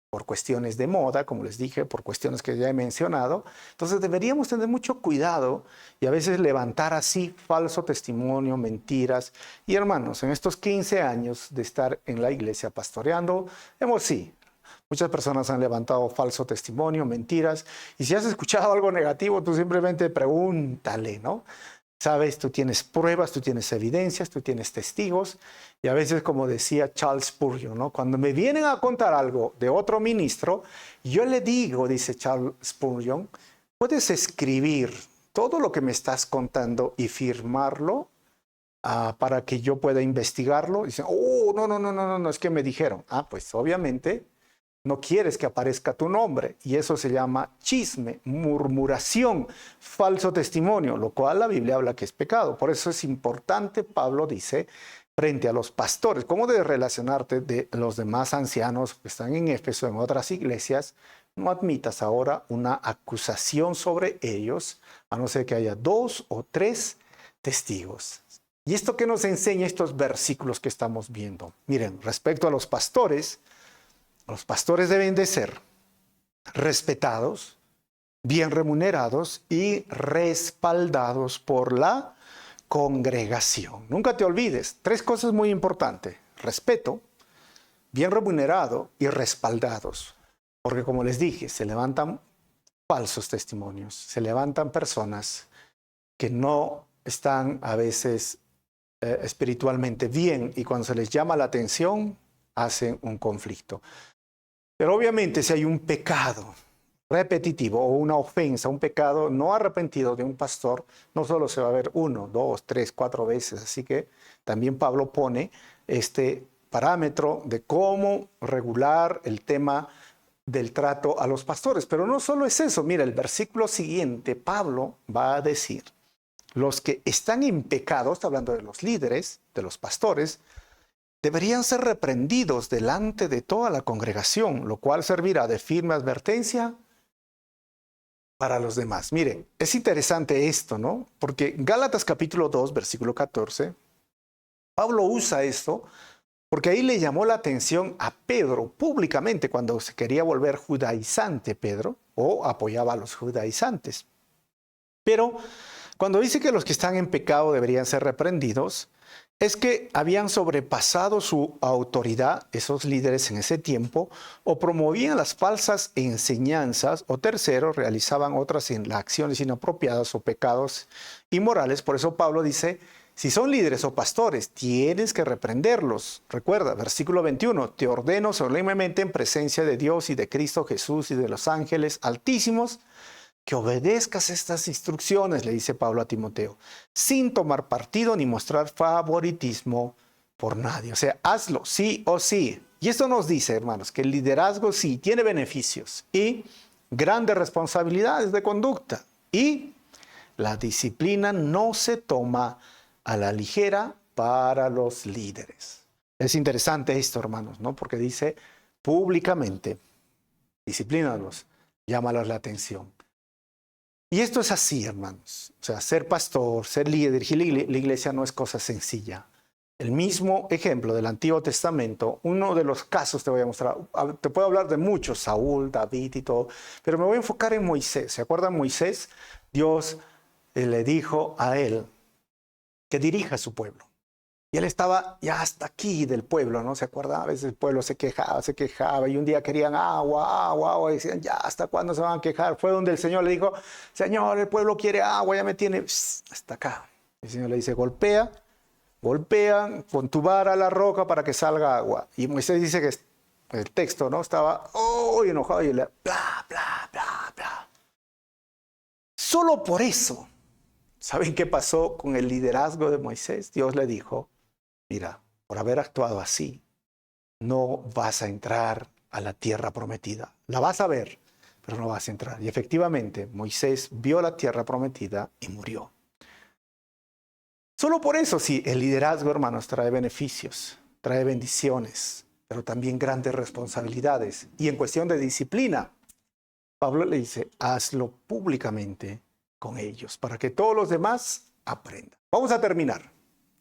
por cuestiones de moda, como les dije, por cuestiones que ya he mencionado. Entonces deberíamos tener mucho cuidado y a veces levantar así falso testimonio, mentiras. Y hermanos, en estos 15 años de estar en la iglesia pastoreando, muchas personas han levantado falso testimonio, mentiras. Y si has escuchado algo negativo, tú simplemente pregúntale, ¿no? Sabes, tú tienes pruebas, tú tienes evidencias, tú tienes testigos. Y a veces, como decía Charles Spurgeon, ¿no? Cuando me vienen a contar algo de otro ministro, yo le digo, dice Charles Spurgeon, puedes escribir todo lo que me estás contando y firmarlo para que yo pueda investigarlo. Y dicen, no, es que me dijeron. Pues obviamente no quieres que aparezca tu nombre y eso se llama chisme, murmuración, falso testimonio, lo cual la Biblia habla que es pecado. Por eso es importante, Pablo dice, frente a los pastores, cómo debes relacionarte de los demás ancianos que están en Éfeso, en otras iglesias, no admitas ahora una acusación sobre ellos, a no ser que haya 2 o 3 testigos. ¿Y esto qué nos enseña estos versículos que estamos viendo? Miren, respecto a los pastores deben de ser respetados, bien remunerados y respaldados por la congregación. Nunca te olvides, 3 cosas muy importantes: respeto, bien remunerado y respaldados. Porque como les dije, se levantan falsos testimonios, se levantan personas que no están a veces espiritualmente bien y cuando se les llama la atención hacen un conflicto. Pero obviamente si hay un pecado repetitivo o una ofensa, un pecado no arrepentido de un pastor, no solo se va a ver 1, 2, 3, 4 veces. Así que también Pablo pone este parámetro de cómo regular el tema del trato a los pastores. Pero no solo es eso. Mira, el versículo siguiente, Pablo va a decir, los que están en pecado, está hablando de los líderes, de los pastores, deberían ser reprendidos delante de toda la congregación, lo cual servirá de firme advertencia para los demás. Miren, es interesante esto, ¿no? Porque en Gálatas capítulo 2, versículo 14, Pablo usa esto porque ahí le llamó la atención a Pedro públicamente cuando se quería volver judaizante Pedro, o apoyaba a los judaizantes. Pero cuando dice que los que están en pecado deberían ser reprendidos, es que habían sobrepasado su autoridad, esos líderes en ese tiempo, o promovían las falsas enseñanzas, o tercero, realizaban otras acciones inapropiadas o pecados inmorales. Por eso Pablo dice, si son líderes o pastores, tienes que reprenderlos. Recuerda, versículo 21, te ordeno solemnemente en presencia de Dios y de Cristo Jesús y de los ángeles altísimos, que obedezcas estas instrucciones, le dice Pablo a Timoteo, sin tomar partido ni mostrar favoritismo por nadie. O sea, hazlo sí o sí. Y esto nos dice, hermanos, que el liderazgo sí tiene beneficios y grandes responsabilidades de conducta. Y La disciplina no se toma a la ligera para los líderes. Es interesante esto, hermanos, ¿no? Porque dice públicamente, disciplínalos, llámalos la atención. Y esto es así, hermanos. O sea, ser pastor, ser líder, dirigir la iglesia no es cosa sencilla. El mismo ejemplo del Antiguo Testamento, uno de los casos te voy a mostrar, te puedo hablar de muchos, Saúl, David y todo, pero me voy a enfocar en Moisés. ¿Se acuerdan Moisés? Dios le dijo a él que dirija a su pueblo. Y él estaba ya hasta aquí del pueblo, ¿no? ¿Se acuerdan? A veces el pueblo se quejaba, y un día querían agua, y decían, ya, ¿hasta cuándo se van a quejar? Fue donde el Señor le dijo, Señor, el pueblo quiere agua, ya me tiene hasta acá. El Señor le dice, golpea con tu vara la roca para que salga agua. Y Moisés dice que el texto, ¿no? Estaba, enojado, y le, bla, bla, bla, bla. Solo por eso, ¿saben qué pasó con el liderazgo de Moisés? Dios le dijo, mira, por haber actuado así, no vas a entrar a la tierra prometida. La vas a ver, pero no vas a entrar. Y efectivamente, Moisés vio la tierra prometida y murió. Solo por eso, sí, el liderazgo, hermanos, trae beneficios, trae bendiciones, pero también grandes responsabilidades. Y en cuestión de disciplina, Pablo le dice, hazlo públicamente con ellos, para que todos los demás aprendan. Vamos a terminar.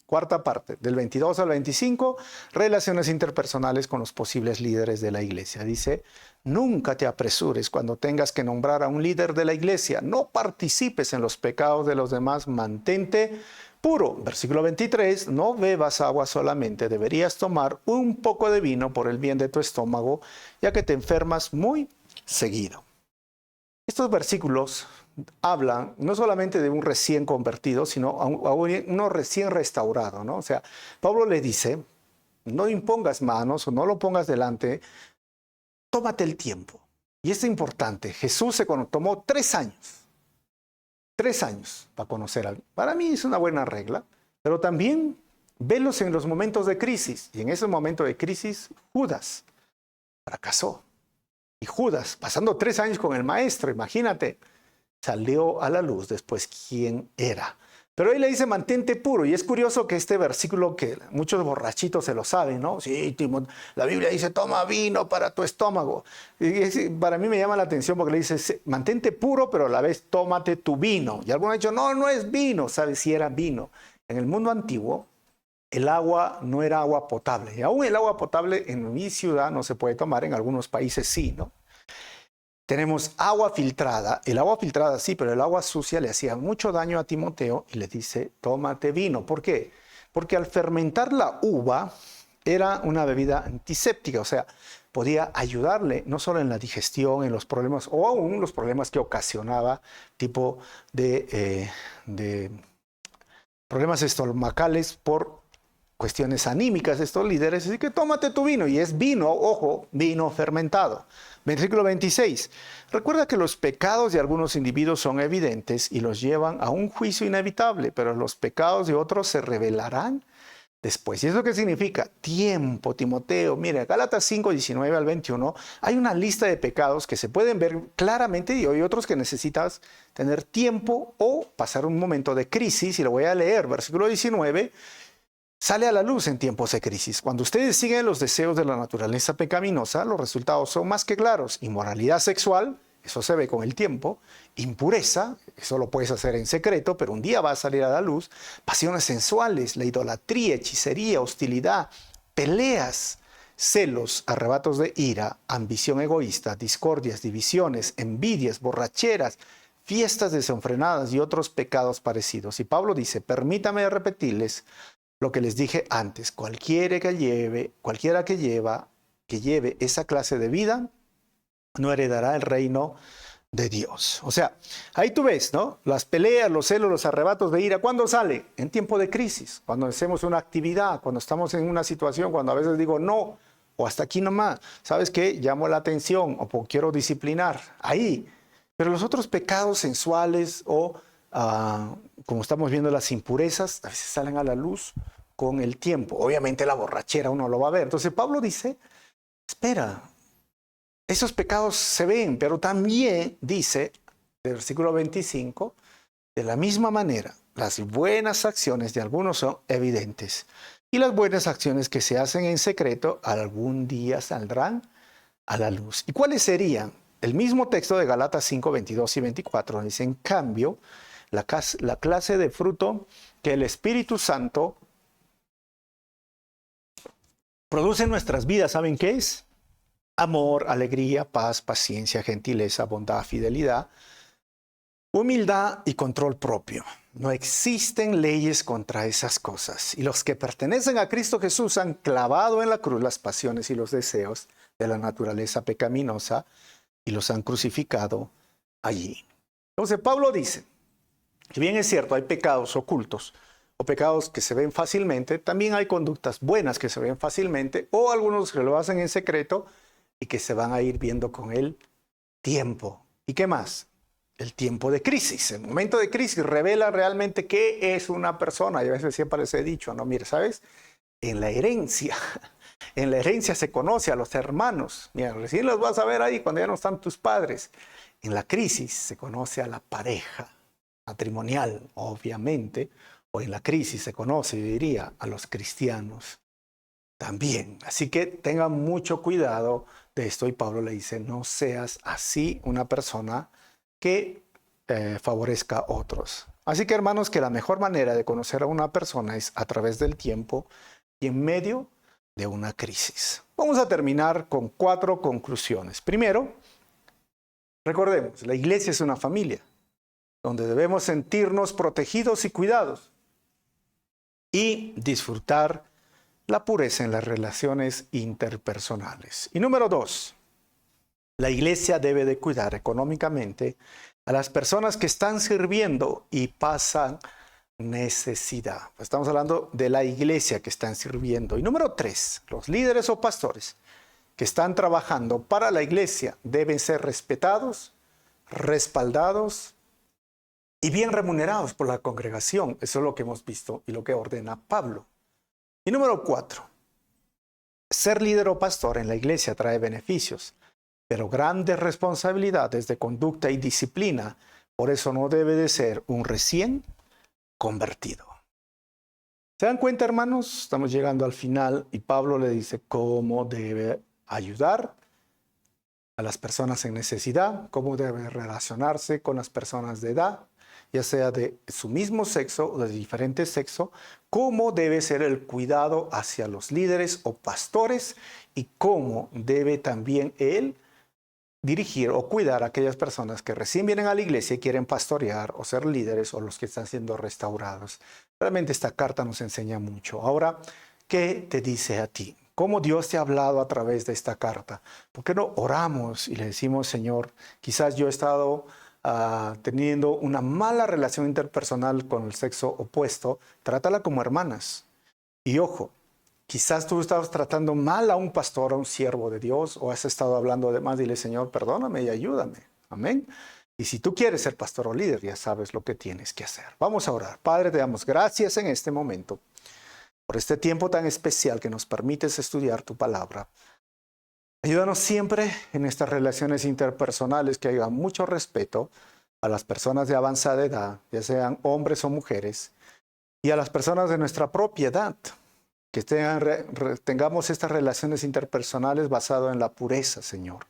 Cuarta parte, del 22 al 25, relaciones interpersonales con los posibles líderes de la iglesia. Dice, nunca te apresures cuando tengas que nombrar a un líder de la iglesia. No participes en los pecados de los demás, mantente puro. Versículo 23, no bebas agua solamente, deberías tomar un poco de vino por el bien de tu estómago, ya que te enfermas muy seguido. Estos versículos hablan no solamente de un recién convertido, sino a uno recién restaurado, ¿no? O sea, Pablo le dice, no impongas manos o no lo pongas delante, tómate el tiempo. Y esto es importante, Jesús se tomó 3 años para conocer a alguien. Para mí es una buena regla, pero también velos en los momentos de crisis. Y en ese momento de crisis, Judas fracasó. Y Judas, pasando 3 años con el maestro, imagínate, salió a la luz después quién era. Pero ahí le dice, mantente puro. Y es curioso que este versículo, que muchos borrachitos se lo saben, ¿no? Sí, la Biblia dice, toma vino para tu estómago. Y para mí me llama la atención porque le dice, mantente puro, pero a la vez tómate tu vino. Y algunos han dicho, no, no es vino. ¿Sabes si era vino? En el mundo antiguo, el agua no era agua potable. Y aún el agua potable en mi ciudad no se puede tomar, en algunos países sí, ¿no? Tenemos agua filtrada. El agua filtrada sí, pero el agua sucia le hacía mucho daño a Timoteo y le dice, tómate vino. ¿Por qué? Porque al fermentar la uva era una bebida antiséptica, o sea, podía ayudarle no solo en la digestión, en los problemas, o aún los problemas que ocasionaba, tipo de problemas estomacales por cuestiones anímicas de estos líderes. Así que tómate tu vino, y es vino, ojo, vino fermentado. Versículo 26. Recuerda que los pecados de algunos individuos son evidentes y los llevan a un juicio inevitable, pero los pecados de otros se revelarán después. ¿Y eso qué significa? Tiempo, Timoteo. Mira, Gálatas 5, 19 al 21, hay una lista de pecados que se pueden ver claramente y hay otros que necesitas tener tiempo o pasar un momento de crisis, y lo voy a leer. Versículo 19. Sale a la luz en tiempos de crisis. Cuando ustedes siguen los deseos de la naturaleza pecaminosa, los resultados son más que claros. Inmoralidad sexual, eso se ve con el tiempo. Impureza, eso lo puedes hacer en secreto, pero un día va a salir a la luz. Pasiones sensuales, la idolatría, hechicería, hostilidad, peleas, celos, arrebatos de ira, ambición egoísta, discordias, divisiones, envidias, borracheras, fiestas desenfrenadas y otros pecados parecidos. Y Pablo dice, permítame repetirles lo que les dije antes, cualquiera que lleve esa clase de vida, no heredará el reino de Dios. O sea, ahí tú ves, ¿no? Las peleas, los celos, los arrebatos de ira, ¿cuándo sale? En tiempo de crisis, cuando hacemos una actividad, cuando estamos en una situación, cuando a veces digo no, o hasta aquí nomás, ¿sabes qué? Llamo la atención, o quiero disciplinar, ahí. Pero los otros pecados sensuales o como estamos viendo, las impurezas a veces salen a la luz con el tiempo. Obviamente la borrachera uno lo va a ver. Entonces Pablo dice, espera, esos pecados se ven, pero también dice, versículo 25, De la misma manera, las buenas acciones de algunos son evidentes, y las buenas acciones que se hacen en secreto algún día saldrán a la luz. ¿Y cuáles serían? El mismo texto de Galatas 5, 22 y 24 dice, en cambio, la clase de fruto que el Espíritu Santo produce en nuestras vidas, ¿saben qué es? Amor, alegría, paz, paciencia, gentileza, bondad, fidelidad, humildad y control propio. No existen leyes contra esas cosas. Y los que pertenecen a Cristo Jesús han clavado en la cruz las pasiones y los deseos de la naturaleza pecaminosa y los han crucificado allí. Entonces Pablo dice que bien es cierto, hay pecados ocultos o pecados que se ven fácilmente, también hay conductas buenas que se ven fácilmente o algunos que lo hacen en secreto y que se van a ir viendo con el tiempo. ¿Y qué más? El tiempo de crisis. El momento de crisis revela realmente qué es una persona. Y a veces siempre les he dicho, no, mire, ¿sabes? En la herencia se conoce a los hermanos. Mira, recién los vas a ver ahí cuando ya no están tus padres. En la crisis se conoce a la pareja matrimonial, obviamente. O en la crisis se conoce, yo diría, a los cristianos también. Así que tengan mucho cuidado de esto. Y Pablo le dice, no seas así una persona que favorezca a otros. Así que, hermanos, que la mejor manera de conocer a una persona es a través del tiempo y en medio de una crisis. Vamos a terminar con 4 conclusiones. Primero, recordemos, la iglesia es una familia donde debemos sentirnos protegidos y cuidados y disfrutar la pureza en las relaciones interpersonales. Y número 2, la iglesia debe de cuidar económicamente a las personas que están sirviendo y pasan necesidad. Estamos hablando de la iglesia que están sirviendo. Y número 3, los líderes o pastores que están trabajando para la iglesia deben ser respetados, respaldados y bien remunerados por la congregación. Eso es lo que hemos visto y lo que ordena Pablo. Y número 4, ser líder o pastor en la iglesia trae beneficios, pero grandes responsabilidades de conducta y disciplina. Por eso no debe de ser un recién convertido. ¿Se dan cuenta, hermanos? Estamos llegando al final y Pablo le dice cómo debe ayudar a las personas en necesidad, cómo debe relacionarse con las personas de edad, ya sea de su mismo sexo o de diferente sexo, cómo debe ser el cuidado hacia los líderes o pastores y cómo debe también él dirigir o cuidar a aquellas personas que recién vienen a la iglesia y quieren pastorear o ser líderes o los que están siendo restaurados. Realmente esta carta nos enseña mucho. Ahora, ¿qué te dice a ti? ¿Cómo Dios te ha hablado a través de esta carta? ¿Por qué no oramos y le decimos, Señor, quizás yo he estado teniendo una mala relación interpersonal con el sexo opuesto? Trátala como hermanas. Y ojo, quizás tú estabas tratando mal a un pastor, a un siervo de Dios, o has estado hablando de más, dile, Señor, perdóname y ayúdame. Amén. Y si tú quieres ser pastor o líder, ya sabes lo que tienes que hacer. Vamos a orar. Padre, te damos gracias en este momento por este tiempo tan especial que nos permites estudiar tu palabra. Ayúdanos siempre en estas relaciones interpersonales que haya mucho respeto a las personas de avanzada edad, ya sean hombres o mujeres, y a las personas de nuestra propia edad, que tengamos estas relaciones interpersonales basadas en la pureza, Señor.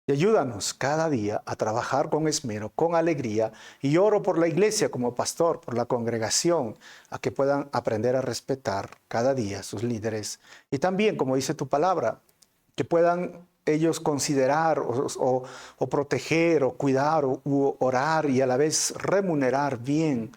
Y ayúdanos cada día a trabajar con esmero, con alegría, y oro por la iglesia como pastor, por la congregación, a que puedan aprender a respetar cada día a sus líderes. Y también, como dice tu palabra, que puedan ellos considerar o proteger o cuidar o orar y a la vez remunerar bien.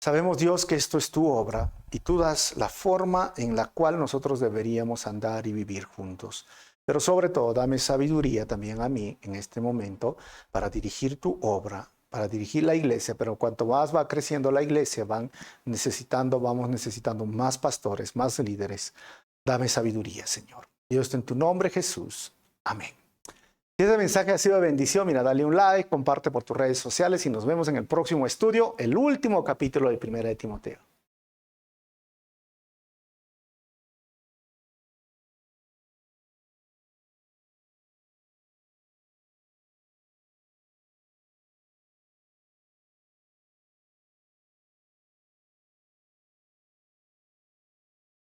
Sabemos, Dios, que esto es tu obra y tú das la forma en la cual nosotros deberíamos andar y vivir juntos. Pero sobre todo, dame sabiduría también a mí en este momento para dirigir tu obra, para dirigir la iglesia. Pero cuanto más va creciendo la iglesia, vamos necesitando más pastores, más líderes. Dame sabiduría, Señor. Dios, en tu nombre, Jesús. Amén. Si este mensaje ha sido de bendición, mira, dale un like, comparte por tus redes sociales y nos vemos en el próximo estudio, el último capítulo de 1 de Timoteo.